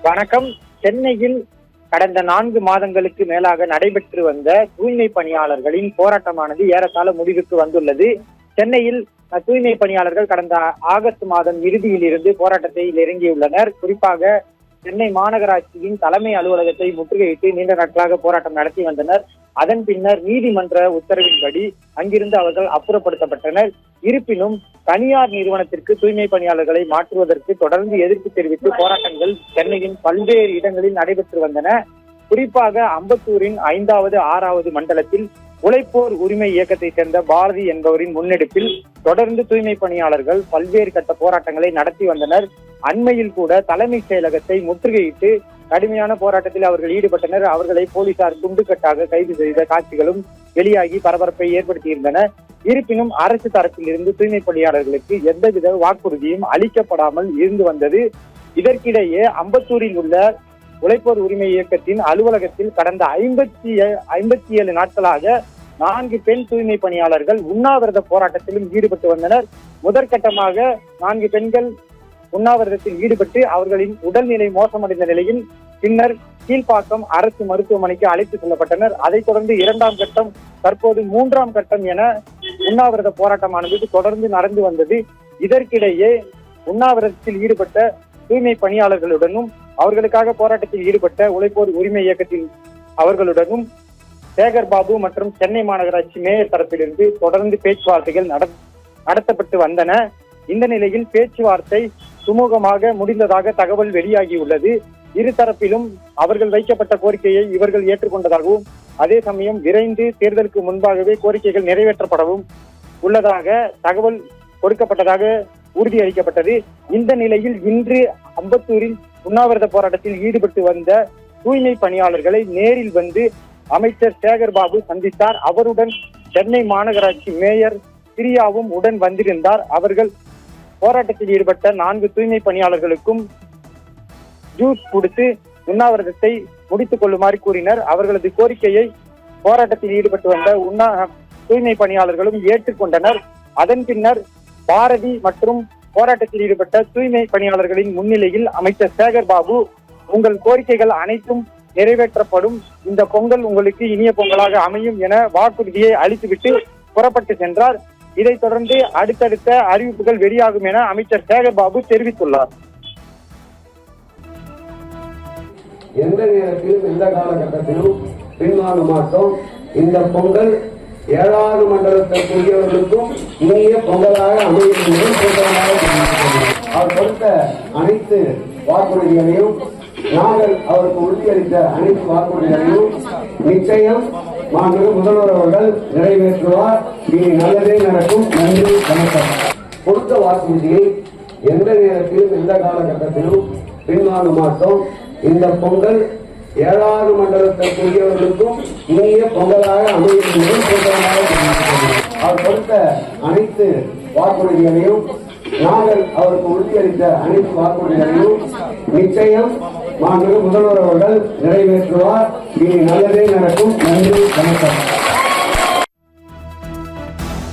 வணக்கம். சென்னையில் கடந்த 4 மாதங்களுக்கு மேலாக நடைபெற்று வந்த தூய்மை பணியாளர்களின் போராட்டமானது ஏறத்தாழ முடிவுக்கு வந்துள்ளது. சென்னையில் தூய்மை பணியாளர்கள் கடந்த ஆகஸ்ட் மாதம் இறுதியில் இருந்து போராட்டத்தில் இறங்கியுள்ளனர். குறிப்பாக சென்னை மாநகராட்சியின் தலைமை அலுவலகத்தை முற்றுகையிட்டு நீண்ட நாட்களாக போராட்டம் நடத்தி வந்தனர். அதன் பின்னர் நீதிமன்ற உத்தரவின்படி அங்கிருந்து அவர்கள் அப்புறப்படுத்தப்பட்டனர். இருப்பினும் தனியார் நிறுவனத்திற்கு தூய்மை பணியாளர்களை மாற்றுவதற்கு தொடர்ந்து எதிர்ப்பு தெரிவித்து போராட்டங்கள் சென்னையின் பல்வேறு இடங்களில் நடைபெற்று வந்தன. குறிப்பாக அம்பத்தூரின் 5வது 6வது மண்டலத்தில் உழைப்போர் உரிமை இயக்கத்தை சேர்ந்த பாரதி என்பவரின் முன்னெடுப்பில் தொடர்ந்து தூய்மை பணியாளர்கள் பல்வேறு கட்ட போராட்டங்களை நடத்தி வந்தனர். அண்மையில் கூட தலைமை செயலகத்தை முற்றுகையிட்டு கடுமையான போராட்டத்தில் அவர்கள் ஈடுபட்டனர். அவர்களை போலீசார் துண்டுக்கட்டாக கைது செய்த காட்சிகளும் வெளியாகி பரபரப்பை ஏற்படுத்தியிருந்தன. இருப்பினும் அரசு தரப்பில் இருந்து தூய்மை பணியாளர்களுக்கு எந்தவித வாக்குறுதியும் அளிக்கப்படாமல் இருந்து வந்தது. இதற்கிடையே அம்பத்தூரில் உள்ள உழைப்போர் உரிமை இயக்கத்தின் அலுவலகத்தில் கடந்த 57 நாட்களாக 4 பெண் தூய்மை பணியாளர்கள் உண்ணாவிரத போராட்டத்திலும் ஈடுபட்டு வந்தனர். முதற்கட்டமாக 4 பெண்கள் உண்ணாவிரதத்தில் ஈடுபட்டு அவர்களின் உடல்நிலை மோசமடைந்த நிலையில் பின்னர் கீழ்ப்பாக்கம் அரசு மருத்துவமனைக்கு அழைத்து செல்லப்பட்டனர். அதைத் தொடர்ந்து 2ஆம் கட்டம், தற்போது 3ஆம் கட்டம் என உண்ணாவிரத போராட்டமானது தொடர்ந்து நடந்து வந்தது. இதற்கிடையே உண்ணாவிரதத்தில் ஈடுபட்ட தூய்மை பணியாளர்களுடனும் அவர்களுக்காக போராட்டத்தில் ஈடுபட்ட உழைப்போர் உரிமை இயக்கத்தில் அவர்களுடனும் சேகர் பாபு மற்றும் சென்னை மாநகராட்சி மேயர் தரப்பிலிருந்து தொடர்ந்து பேச்சுவார்த்தைகள் நடத்தப்பட்டு வந்தன. இந்த நிலையில் பேச்சுவார்த்தை சுமூகமாக முடிந்ததாக தகவல் வெளியாகியுள்ளது. இருதரப்பிலும் அவர்கள் வைக்கப்பட்ட கோரிக்கையை இவர்கள் ஏற்றுக்கொண்டதாகவும் அதே சமயம் விரைந்து தேர்தலுக்கு முன்பாகவே கோரிக்கைகள் நிறைவேற்றப்படவும் உள்ளதாக தகவல் கொடுக்கப்பட்டதாக உறுதியளிக்கப்பட்டது. இந்த நிலையில் இன்று அம்பத்தூரில் உண்ணாவிரத போராட்டத்தில் ஈடுபட்டு வந்த தூய்மை பணியாளர்களை நேரில் வந்து அமைச்சர் சேகர் பாபு சந்தித்தார். அவருடன் சென்னை மாநகராட்சி மேயர் பிரியாவும் உடன் வந்திருந்தார். அவர்கள் போராட்டத்தில் ஈடுபட்ட 4 தூய்மை பணியாளர்களுக்கும் ஜூஸ் கொடுத்து உண்ணாவிரதத்தை முடித்துக் கொள்ளுமாறு கூறினர். அவர்களது கோரிக்கையை போராட்டத்தில் ஈடுபட்டு வந்த தூய்மை பணியாளர்களும் ஏற்றுக்கொண்டனர். அதன் பின்னர் பாரதி மற்றும் போராட்டத்தில் ஈடுபட்ட தூய்மை பணியாளர்களின் முன்னிலையில் அமைச்சர் சேகர் பாபு, உங்கள் கோரிக்கைகள் அனைத்தும் நிறைவேற்றப்படும், இந்த பொங்கல் உங்களுக்கு இனிய பொங்கலாக அமையும் என வாக்குறுதியை அளித்துவிட்டு புறப்பட்டு சென்றார். இதைத் தொடர்ந்து அடுத்தடுத்த அறிவிப்புகள் வெளியாகும் என அமைச்சர் சேகர் பாபு தெரிவித்துள்ளார். எந்த நேரத்திலும் எந்த காலகட்டத்திலும் பின்வாங்க மாட்டோம். இந்த பொங்கல் 7வது மண்டலத்திற்குரியவர்களுக்கும் இனிய பொங்கலாக அமையும். அவர் கொடுத்த அனைத்து வாக்குறுதிகளையும் நாங்கள் அவருக்கு உறுதியளித்த அனைத்து வாக்குறுதிகளையும் நிச்சயம் மாண்புமிகு முதல்வர் அவர்கள் நிறைவேற்றுவார். இனி நல்லதே நடக்கும். நன்றி, வணக்கம். கொடுத்த வாக்குறுதியை எந்த நேரத்திலும் எந்த காலகட்டத்திலும் பின்வாங்க மாட்டோம். இந்த பொங்கல் 7வது மண்டலத்திற்குரியவர்களுக்கும் இனிய பொங்கலாக அமையும். அவர் கொடுத்த அனைத்து வாக்குறுதிகளையும் நாங்கள் அவருக்கு உறுதியளித்த அனைத்து வாக்குறுதிகளையும் நிச்சயம் மாண்புமிகு முதல்வர் அவர்கள் நிறைவேற்றுவார். இனி நல்லதே நடக்கும். நன்றி, வணக்கம்.